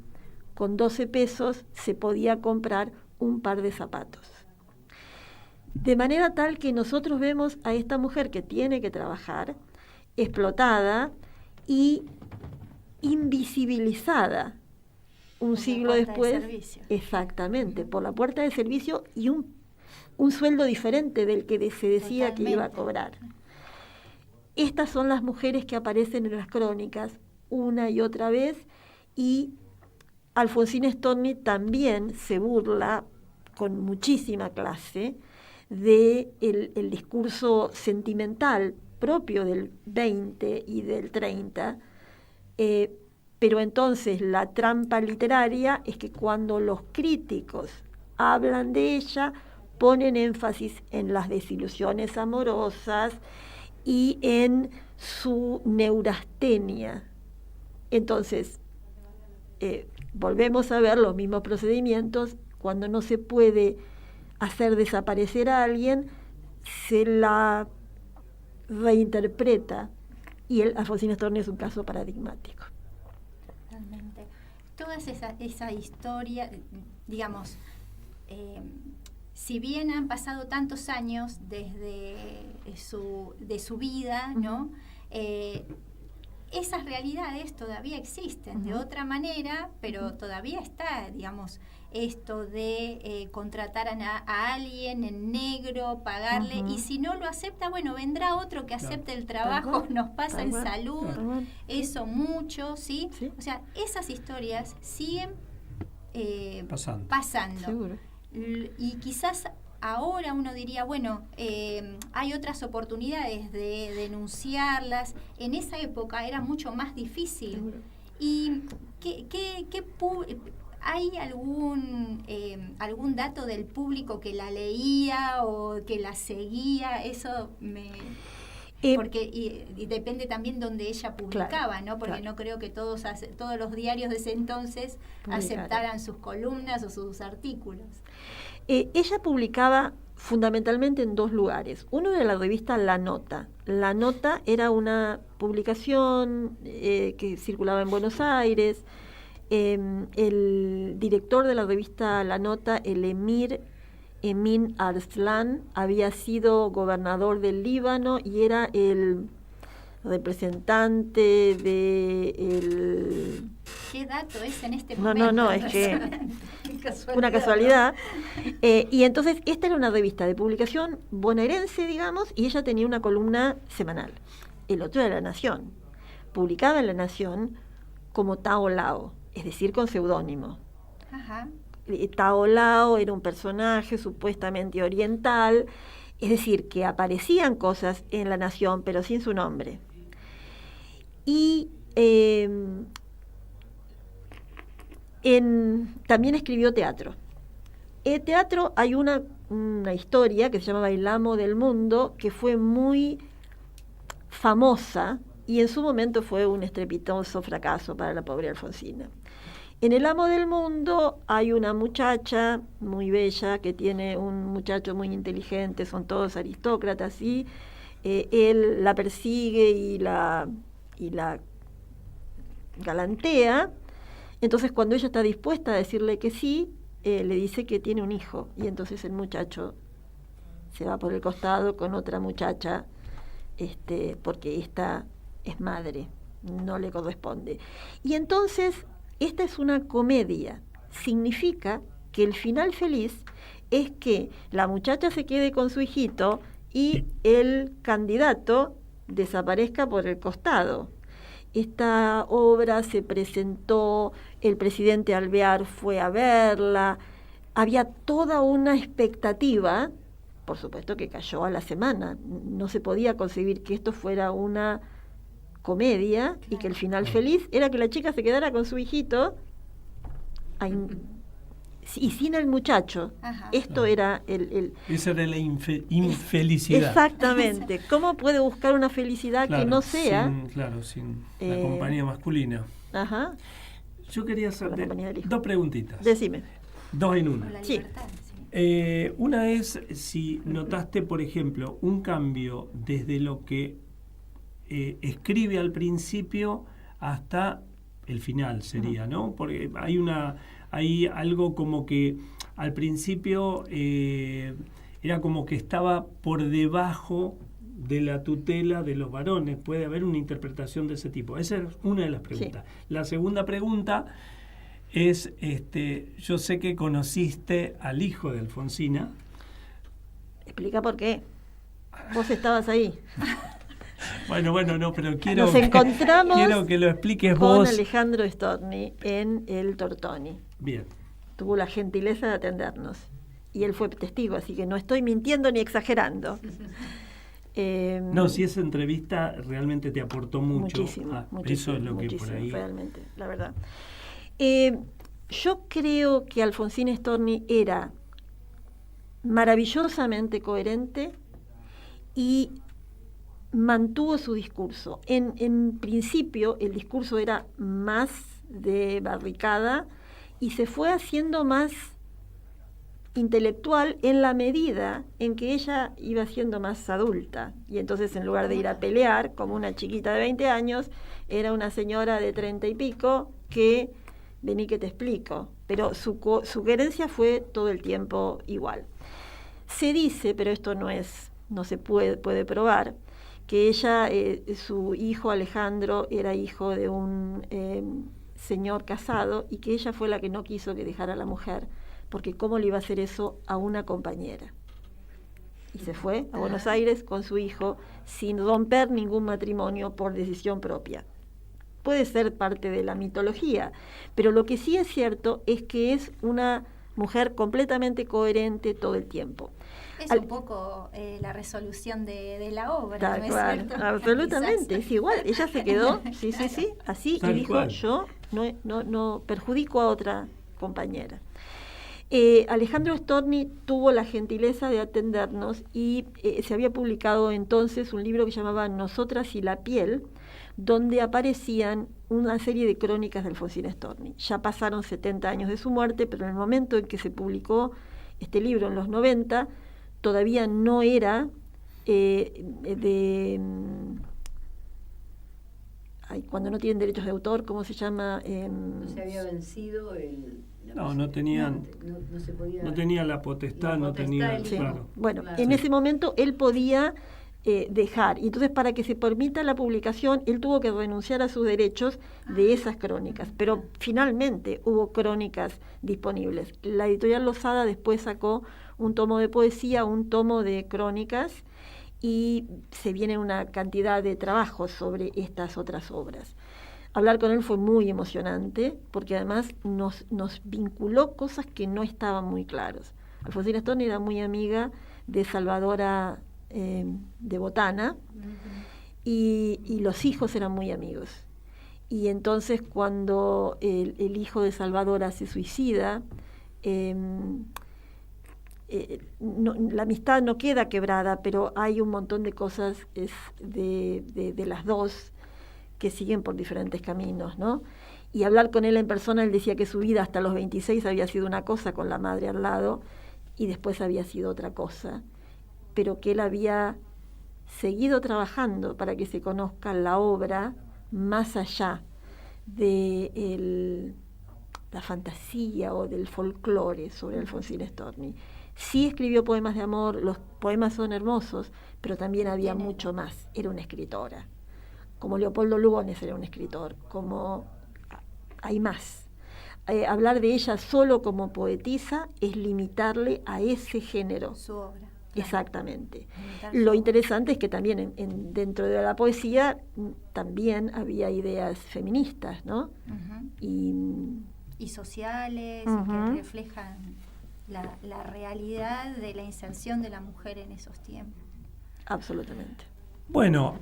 con 12 pesos se podía comprar un par de zapatos. De manera tal que nosotros vemos a esta mujer que tiene que trabajar, explotada y invisibilizada un siglo después, exactamente, por la puerta de servicio, y un sueldo diferente del que se decía que iba a cobrar. Estas son las mujeres que aparecen en las crónicas una y otra vez, y Alfonsín Storni también se burla con muchísima clase de el discurso sentimental propio del 20 y del 30, pero entonces la trampa literaria es que cuando los críticos hablan de ella, ponen énfasis en las desilusiones amorosas y en su neurastenia. Entonces, volvemos a ver los mismos procedimientos. Cuando no se puede hacer desaparecer a alguien, se la reinterpreta, y Alfonsín Storni es un caso paradigmático. Totalmente. Toda esa historia, digamos, si bien han pasado tantos años desde de su vida, ¿no? Esas realidades todavía existen de otra manera, pero todavía está, digamos, esto de contratar a alguien en negro, pagarle, y si no lo acepta, bueno, vendrá otro que acepte el trabajo. Nos pasa en salud, eso mucho, ¿sí? O sea, esas historias siguen pasando. Seguro. Y quizás ahora uno diría, bueno, hay otras oportunidades de denunciarlas. En esa época era mucho más difícil. Seguro. ¿Y hay algún dato del público que la leía o que la seguía? Eso porque y depende también donde ella publicaba, ¿no? Porque no creo que todos los diarios de ese entonces aceptaran sus columnas o sus artículos. Ella publicaba fundamentalmente en 2 lugares. Uno era la revista La Nota. La Nota era una publicación que circulaba en Buenos Aires. El director de la revista La Nota, el emir Emin Arslan, había sido gobernador del Líbano y era el representante de ¿Qué dato es en este momento? No, es que una casualidad. Y entonces esta era una revista de publicación bonaerense, digamos, y ella tenía una columna semanal. El otro era La Nación. Publicaba en La Nación como Tao Lao, es decir, con seudónimo. Ajá. Tao Lao era un personaje supuestamente oriental, es decir, que aparecían cosas en La Nación, pero sin su nombre. Y también escribió teatro. En teatro hay una historia que se llama El Amo del Mundo, que fue muy famosa y en su momento fue un estrepitoso fracaso para la pobre Alfonsina. En El amo del mundo hay una muchacha muy bella que tiene un muchacho muy inteligente, son todos aristócratas, y él la persigue y la galantea. Entonces, cuando ella está dispuesta a decirle que sí, le dice que tiene un hijo, y entonces el muchacho se va por el costado con otra muchacha, porque esta es madre, no le corresponde. Y entonces, esta es una comedia. Significa que el final feliz es que la muchacha se quede con su hijito y el candidato desaparezca por el costado. Esta obra se presentó, el presidente Alvear fue a verla, había toda una expectativa, por supuesto que cayó a la semana, no se podía concebir que esto fuera una comedia y que el final feliz era que la chica se quedara con su hijito y sin el muchacho. Ajá. Esto era Esa era la infelicidad. Exactamente. ¿Cómo puede buscar una felicidad que no sea? Sin la compañía masculina. Ajá. Yo quería hacer dos preguntitas. Decime. Dos en una. Por la Sí. libertad, sí. Una es si notaste, por ejemplo, un cambio desde lo que escribe al principio hasta el final sería, ¿no? Porque hay algo como que al principio era como que estaba por debajo de la tutela de los varones. Puede haber una interpretación de ese tipo. Esa es una de las preguntas. Sí. La segunda pregunta es, yo sé que conociste al hijo de Alfonsina. Explica por qué. Vos estabas ahí. Bueno, no, pero quiero que lo expliques con vos. Alejandro Storni en el Tortoni. Bien. Tuvo la gentileza de atendernos. Y él fue testigo, así que no estoy mintiendo ni exagerando. No, si esa entrevista realmente te aportó mucho. Muchísimo. Eso es lo que por ahí... Realmente, la verdad. Yo creo que Alfonsina Storni era maravillosamente coherente y mantuvo su discurso. En principio el discurso era más de barricada y se fue haciendo más intelectual en la medida en que ella iba siendo más adulta. Y entonces, en lugar de ir a pelear como una chiquita de 20 años, era una señora de 30 y pico que, vení que te explico. Pero su coherencia fue todo el tiempo igual. Se dice, pero esto no se puede probar, que ella, su hijo Alejandro era hijo de un señor casado y que ella fue la que no quiso que dejara a la mujer, porque cómo le iba a hacer eso a una compañera. Y se fue a Buenos Aires con su hijo sin romper ningún matrimonio por decisión propia. Puede ser parte de la mitología, pero lo que sí es cierto es que es una mujer completamente coherente todo el tiempo. Es un poco la resolución de la obra, tal ¿no es cual, cierto? Absolutamente, es igual. Ella se quedó, sí, así, tal y dijo, cual. yo no perjudico a otra compañera. Alejandro Storni tuvo la gentileza de atendernos y se había publicado entonces un libro que se llamaba Nosotras y la piel, donde aparecían una serie de crónicas de Alfonsina Storni. Ya pasaron 70 años de su muerte, pero en el momento en que se publicó este libro, en los 90, todavía no era cuando no tienen derechos de autor, ¿cómo se llama? No se había vencido No tenían, no se podía, no tenía la potestad, no tenía, sí. claro. Bueno, claro. en ese momento él podía dejar, y entonces para que se permita la publicación, él tuvo que renunciar a sus derechos de esas crónicas, pero finalmente hubo crónicas disponibles. La editorial Losada después sacó un tomo de poesía, un tomo de crónicas, y se viene una cantidad de trabajos sobre estas otras obras. Hablar con él fue muy emocionante, porque además nos vinculó cosas que no estaban muy claras. Alfonsina Storni era muy amiga de Salvadora de Botana, y los hijos eran muy amigos. Y entonces cuando el hijo de Salvadora se suicida, la amistad no queda quebrada, pero hay un montón de cosas de las dos que siguen por diferentes caminos, ¿no? y hablar con él en persona, él decía que su vida hasta los 26 había sido una cosa con la madre al lado y después había sido otra cosa, pero que él había seguido trabajando para que se conozca la obra más allá de la fantasía o del folclore sobre Alfonsina Storni. Sí escribió poemas de amor, los poemas son hermosos, pero también había mucho más. Era una escritora, como Leopoldo Lugones era un escritor, como hay más. Hablar de ella solo como poetisa es limitarle a ese género. Su obra. Exactamente. Lo interesante es que también dentro de la poesía también había ideas feministas, ¿no? Y sociales, y que reflejan la realidad de la inserción de la mujer en esos tiempos. Absolutamente. Bueno,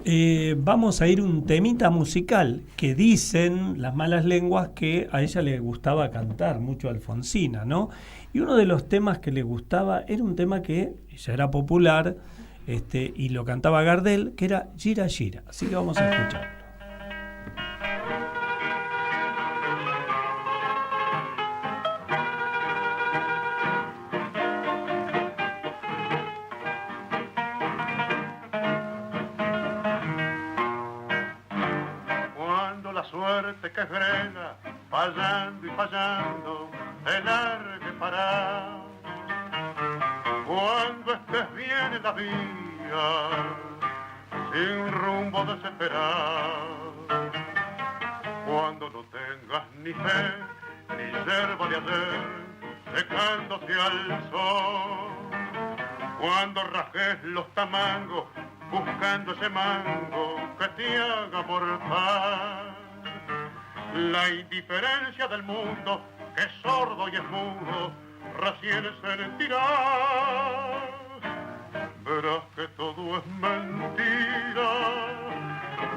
vamos a ir un temita musical que dicen las malas lenguas que a ella le gustaba cantar mucho Alfonsina, ¿no? Y uno de los temas que le gustaba era un tema que ya era popular y lo cantaba Gardel, que era Gira Gira. Así que vamos a escucharlo. Suerte que frena, fallando y fallando, te largue para. Cuando estés bien en la vía, sin rumbo desesperado, cuando no tengas ni fe, ni yerba de ayer, secándose al sol, cuando rajes los tamangos, buscando ese mango que te haga mortal. La indiferencia del mundo, que es sordo y es mudo, recién sentirá. Verás que todo es mentira,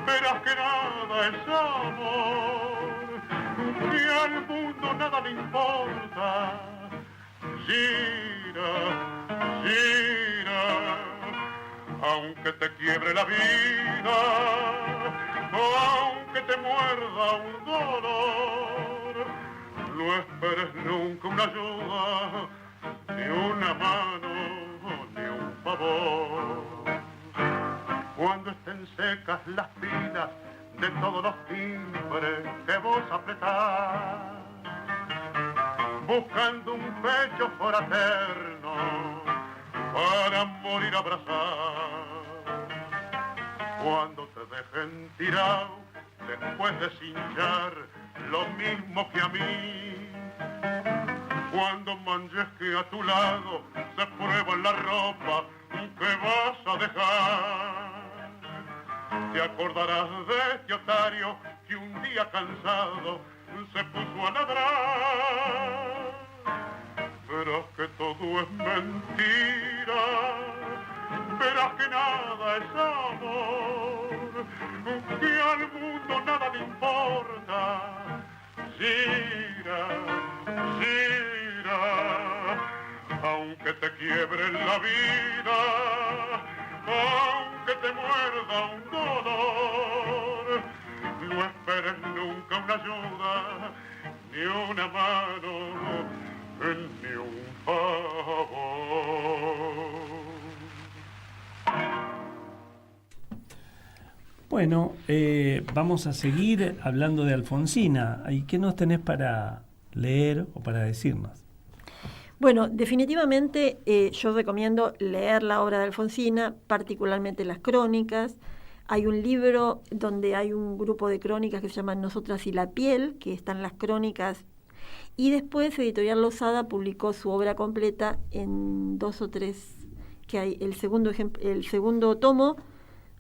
verás que nada es amor, que al mundo nada le importa. Gira, gira, aunque te quiebre la vida, aunque te muerda un dolor, no esperes nunca una ayuda, ni una mano, ni un favor. Cuando estén secas las pilas de todos los timbres que vos apretás, buscando un pecho fraterno para morir abrazado. Cuando te dejen tirado después de cinchar lo mismo que a mí, cuando manches que a tu lado se prueba la ropa que vas a dejar, te acordarás de este otario que un día cansado se puso a ladrar. Verás que todo es mentira, verás que nada es amor, que al mundo nada le importa. Gira, gira, aunque te quiebre la vida, aunque te muerda un dolor, no esperes nunca una ayuda, ni una mano, ni un favor. Bueno, vamos a seguir hablando de Alfonsina. ¿Y qué nos tenés para leer o para decirnos? Bueno, definitivamente yo recomiendo leer la obra de Alfonsina, particularmente las crónicas. Hay un libro donde hay un grupo de crónicas que se llaman Nosotras y la piel, que están las crónicas. Y después Editorial Losada publicó su obra completa en 2 o 3, que hay el segundo tomo,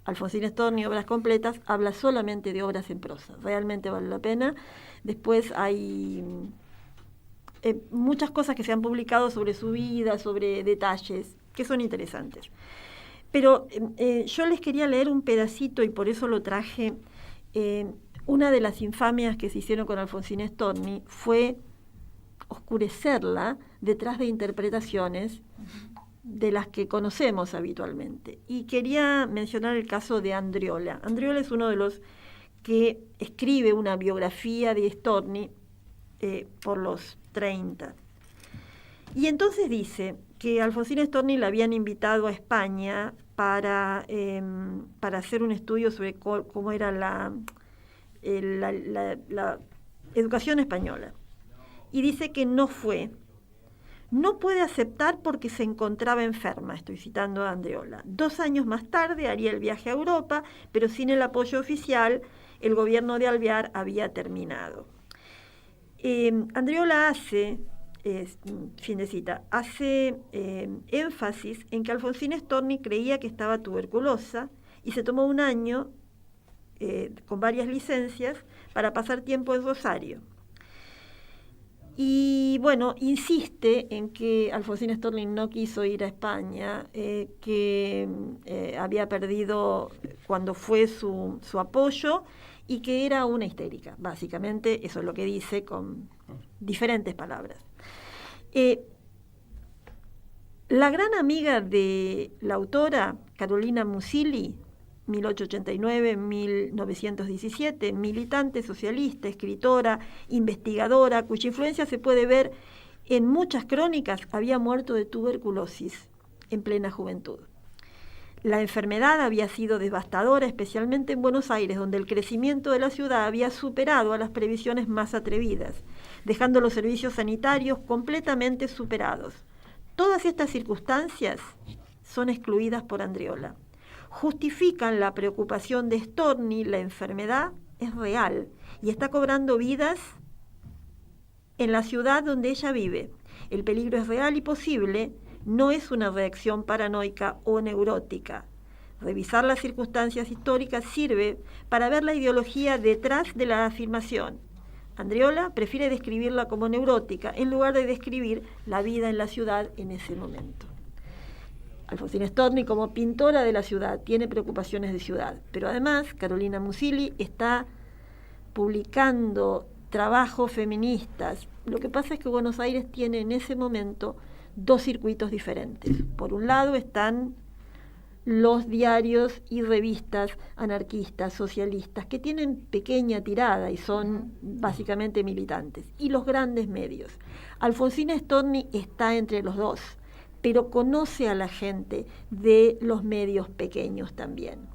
Alfonsina Storni, Obras Completas, habla solamente de obras en prosa. Realmente vale la pena. Después hay muchas cosas que se han publicado sobre su vida, sobre detalles, que son interesantes. Pero yo les quería leer un pedacito, y por eso lo traje. Una de las infamias que se hicieron con Alfonsina Storni fue oscurecerla detrás de interpretaciones de las que conocemos habitualmente. Y quería mencionar el caso de Andriola. Andriola es uno de los que escribe una biografía de Storni por los 30. Y entonces dice que Alfonsina Storni la habían invitado a España para hacer un estudio sobre cómo era la educación española. Y dice que no fue. No puede aceptar porque se encontraba enferma, estoy citando a Andreola. 2 años más tarde haría el viaje a Europa, pero sin el apoyo oficial, el gobierno de Alvear había terminado. Andreola hace énfasis en que Alfonsina Storni creía que estaba tuberculosa y se tomó un año con varias licencias para pasar tiempo en Rosario. Y bueno, insiste en que Alfonsina Storni no quiso ir a España, que había perdido cuando fue su apoyo y que era una histérica. Básicamente eso es lo que dice con diferentes palabras. La gran amiga de la autora, Carolina Musilli, 1889-1917, militante socialista, escritora, investigadora, cuya influencia se puede ver en muchas crónicas, había muerto de tuberculosis en plena juventud. La enfermedad había sido devastadora, especialmente en Buenos Aires, donde el crecimiento de la ciudad había superado a las previsiones más atrevidas, dejando los servicios sanitarios completamente superados. Todas estas circunstancias son excluidas por Andreola. Justifican la preocupación de Storni, la enfermedad es real y está cobrando vidas en la ciudad donde ella vive. El peligro es real y posible, no es una reacción paranoica o neurótica. Revisar las circunstancias históricas sirve para ver la ideología detrás de la afirmación. Andreola prefiere describirla como neurótica en lugar de describir la vida en la ciudad en ese momento. Alfonsina Storni, como pintora de la ciudad, tiene preocupaciones de ciudad, pero además Carolina Musilli está publicando trabajos feministas. Lo que pasa es que Buenos Aires tiene en ese momento 2 circuitos diferentes. Por un lado están los diarios y revistas anarquistas, socialistas, que tienen pequeña tirada y son básicamente militantes, y los grandes medios. Alfonsina Storni está entre los 2, pero conoce a la gente de los medios pequeños también.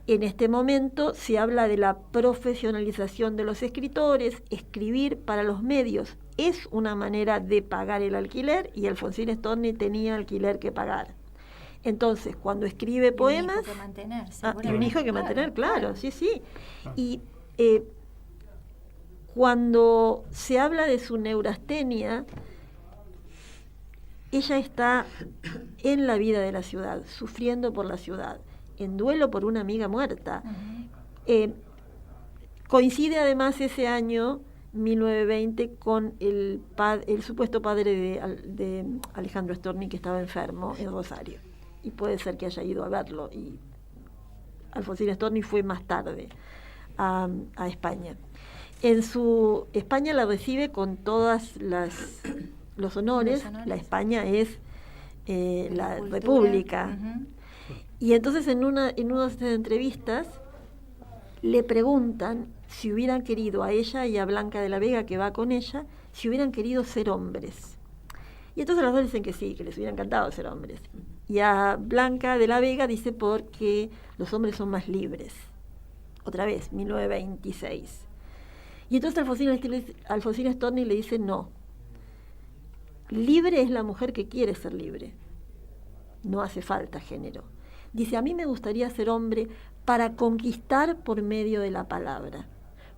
En este momento se habla de la profesionalización de los escritores. Escribir para los medios es una manera de pagar el alquiler y Alfonsina Storni tenía alquiler que pagar. Entonces, cuando escribe poemas... Un hijo que mantener, y un hijo que mantener, claro, sí. Y cuando se habla de su neurastenia, ella está en la vida de la ciudad, sufriendo por la ciudad, en duelo por una amiga muerta. Coincide además ese año, 1920, con el supuesto padre de Alejandro Storni, que estaba enfermo en Rosario. Y puede ser que haya ido a verlo. Y Alfonsina Storni fue más tarde a España. En su España la recibe con todos los honores. La España es la República. Y entonces en una de estas entrevistas le preguntan si hubieran querido a ella y a Blanca de la Vega, que va con ella, si hubieran querido ser hombres. Y entonces los dos dicen que sí, que les hubiera encantado ser hombres. Y a Blanca de la Vega dice porque los hombres son más libres. Otra vez, 1926. Y entonces Alfonsina Storni le dice no. Libre es la mujer que quiere ser libre. No hace falta género. Dice, a mí me gustaría ser hombre para conquistar por medio de la palabra.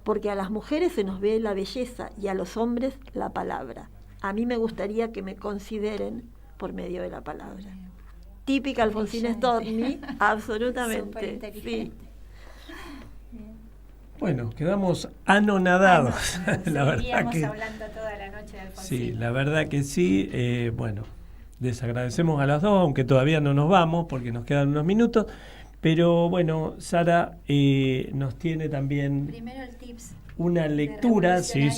Porque a las mujeres se nos ve la belleza y a los hombres la palabra. A mí me gustaría que me consideren por medio de la palabra. Típica Alfonsina Storni, absolutamente. Sí. Bueno, quedamos anonadados. La verdad que hablando toda la noche de Alfonsina. Sí, la verdad que sí. Bueno, les agradecemos a las dos, aunque todavía no nos vamos porque nos quedan unos minutos. Pero bueno, Sara nos tiene también primero el tips una lectura. Sí.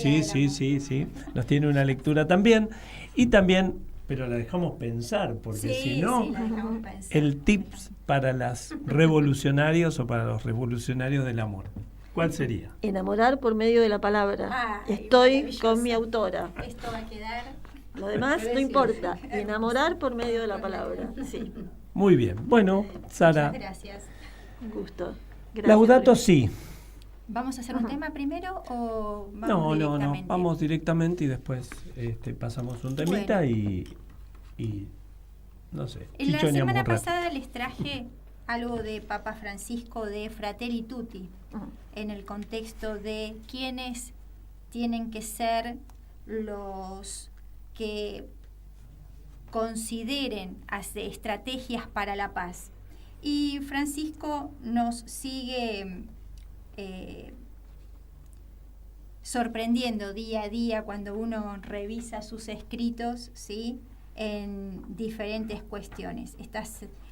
Nos tiene una lectura también. Y también, pero la dejamos pensar, porque si no, el tips para las revolucionarios o para los revolucionarios del amor. ¿Cuál sería? Enamorar por medio de la palabra. Ay, Estoy maravilloso. con mi autora. Esto va a quedar... Lo demás no importa. Enamorar por medio de la palabra. Sí. Muy bien. Bueno, Sara, Muchas gracias. Un gusto. Gracias Laudato por- Si. ¿Vamos a hacer un tema primero o vamos No, directamente? vamos directamente y después pasamos un temita Bueno. y no sé, En la chichoneamos semana un rato. pasada les traje algo de Papa Francisco de Fratelli Tutti, en el contexto de quiénes tienen que ser los que consideren hacer estrategias para la paz. Y Francisco nos sigue sorprendiendo día a día cuando uno revisa sus escritos, ¿sí?, en diferentes cuestiones.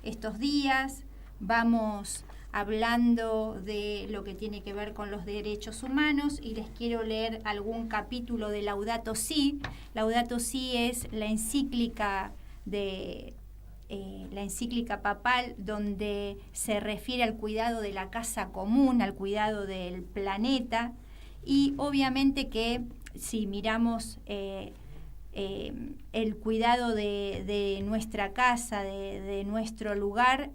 Estos días vamos hablando de lo que tiene que ver con los derechos humanos y les quiero leer algún capítulo de Laudato Si. Laudato Si es la encíclica papal donde se refiere al cuidado de la casa común, al cuidado del planeta, y obviamente que si miramos el cuidado de nuestra casa, de nuestro lugar,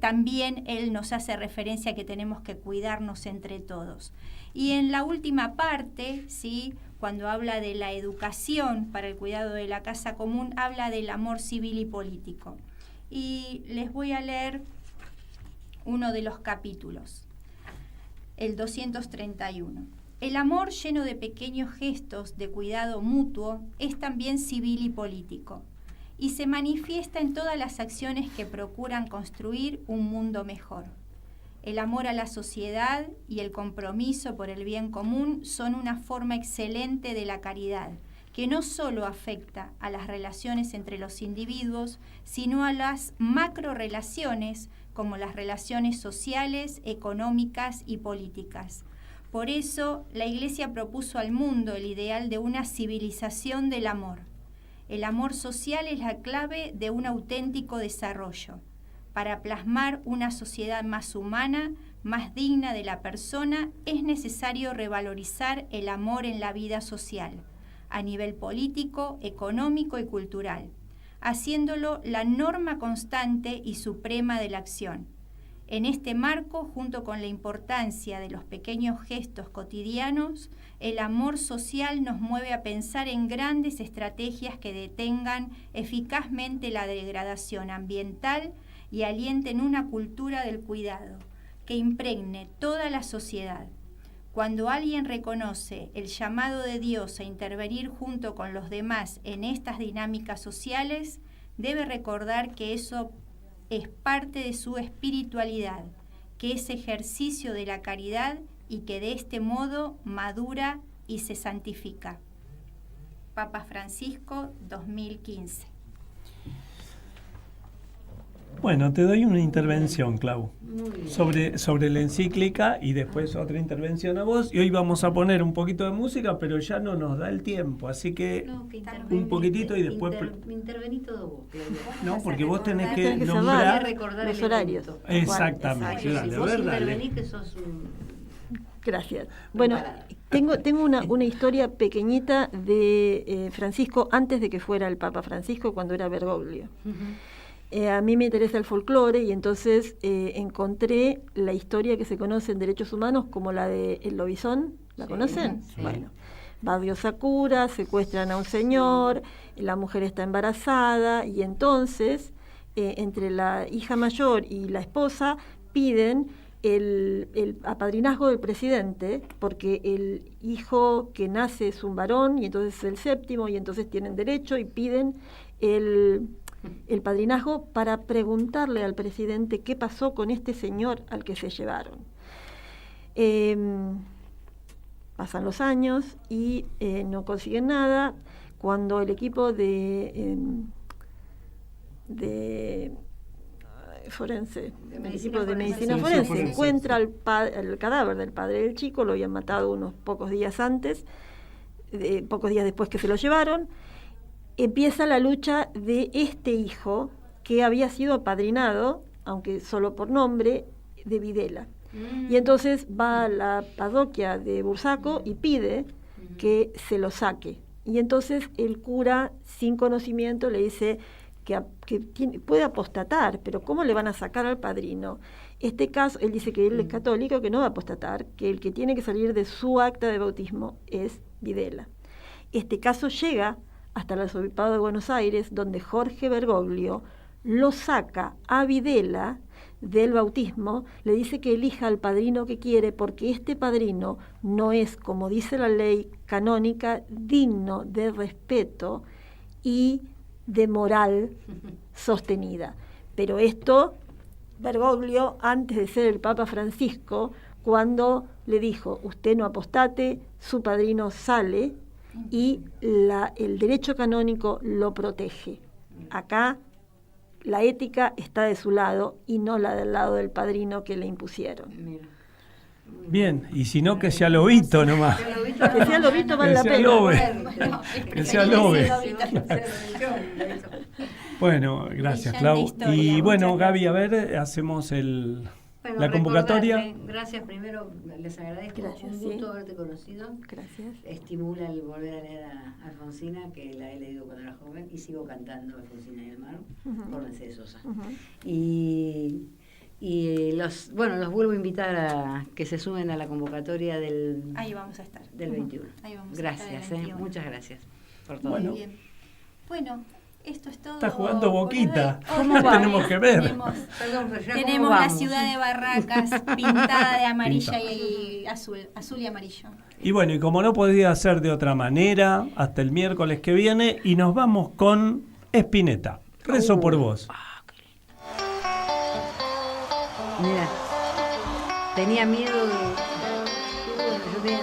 también él nos hace referencia a que tenemos que cuidarnos entre todos. Y en la última parte, ¿sí?, cuando habla de la educación para el cuidado de la casa común, habla del amor civil y político. Y les voy a leer uno de los capítulos, el 231. El amor lleno de pequeños gestos de cuidado mutuo es también civil y político, y se manifiesta en todas las acciones que procuran construir un mundo mejor. El amor a la sociedad y el compromiso por el bien común son una forma excelente de la caridad, que no solo afecta a las relaciones entre los individuos, sino a las macrorelaciones como las relaciones sociales, económicas y políticas. Por eso, la Iglesia propuso al mundo el ideal de una civilización del amor. El amor social es la clave de un auténtico desarrollo. Para plasmar una sociedad más humana, más digna de la persona, es necesario revalorizar el amor en la vida social, a nivel político, económico y cultural, haciéndolo la norma constante y suprema de la acción. En este marco, junto con la importancia de los pequeños gestos cotidianos, el amor social nos mueve a pensar en grandes estrategias que detengan eficazmente la degradación ambiental y alienten una cultura del cuidado que impregne toda la sociedad. Cuando alguien reconoce el llamado de Dios a intervenir junto con los demás en estas dinámicas sociales, debe recordar que eso es parte de su espiritualidad, que es ejercicio de la caridad y que de este modo madura y se santifica. Papa Francisco, 2015. Bueno, te doy una intervención, Clau, sobre la encíclica y después otra intervención a vos. Y hoy vamos a poner un poquito de música, pero ya no nos da el tiempo, así que un poquitito y después... Intervení todo vos, Claudia. No, porque vos tenés que Tenés que nombrar... recordar los el horarios. evento. Exactamente, Exacto. dale, Si a vos ver, dale. intervenís que sos Gracias. Bueno, tengo una historia pequeñita de Francisco antes de que fuera el Papa Francisco, cuando era Bergoglio. A mí me interesa el folclore y entonces encontré la historia que se conoce en derechos humanos como la de El Lobizón. ¿La conocen? Sí. Bueno, Barrio Sakura, secuestran a un señor, la mujer está embarazada y entonces entre la hija mayor y la esposa piden el apadrinazgo del presidente, porque el hijo que nace es un varón y entonces es el séptimo y entonces tienen derecho y piden el padrinazgo para preguntarle al presidente qué pasó con este señor al que se llevaron. Pasan los años y no consiguen nada. Cuando el equipo de forense, el equipo de medicina forense encuentra el cadáver del padre del chico, lo habían matado unos pocos días antes, pocos días después que se lo llevaron. Empieza la lucha de este hijo que había sido apadrinado, aunque solo por nombre, de Videla. Y entonces va a la parroquia de Bursaco y pide que se lo saque. Y entonces el cura, sin conocimiento, le dice que puede apostatar, pero ¿cómo le van a sacar al padrino? Este caso, él dice que él es católico, que no va a apostatar, que el que tiene que salir de su acta de bautismo es Videla. Este caso llega hasta el arzobispado de Buenos Aires, donde Jorge Bergoglio lo saca a Videla del bautismo, le dice que elija al padrino que quiere, porque este padrino no es, como dice la ley canónica, digno de respeto y de moral sostenida. Pero esto, Bergoglio, antes de ser el Papa Francisco, cuando le dijo, usted no apostate, su padrino sale, y el derecho canónico lo protege. Acá la ética está de su lado y no la del lado del padrino que le impusieron. Bien, y si no, que sea lobito nomás. Que sea lobito vale la pena. Que sea lobe. Bueno, gracias, Clau. Y bueno, Gaby, a ver, hacemos la convocatoria. Gracias, primero les agradezco. Gracias, un gusto haberte conocido. Gracias. Estimula el volver a leer a Alfonsina, que la he leído cuando era joven, y sigo cantando Alfonsina y el mar, por Mercedes Sosa. Y los vuelvo a invitar a que se sumen a la convocatoria ahí vamos a estar. Del 21. Ahí vamos gracias, a estar el 21. Muchas gracias por todo. Muy bien. Bueno, esto es todo. Está jugando Boquita. ¿Cómo tenemos que ver. Tenemos la ciudad de Barracas pintada de amarilla y azul y amarillo. Y bueno, y como no podía ser de otra manera, hasta el miércoles que viene, y nos vamos con Spinetta. Rezo por vos. Mira, tenía miedo de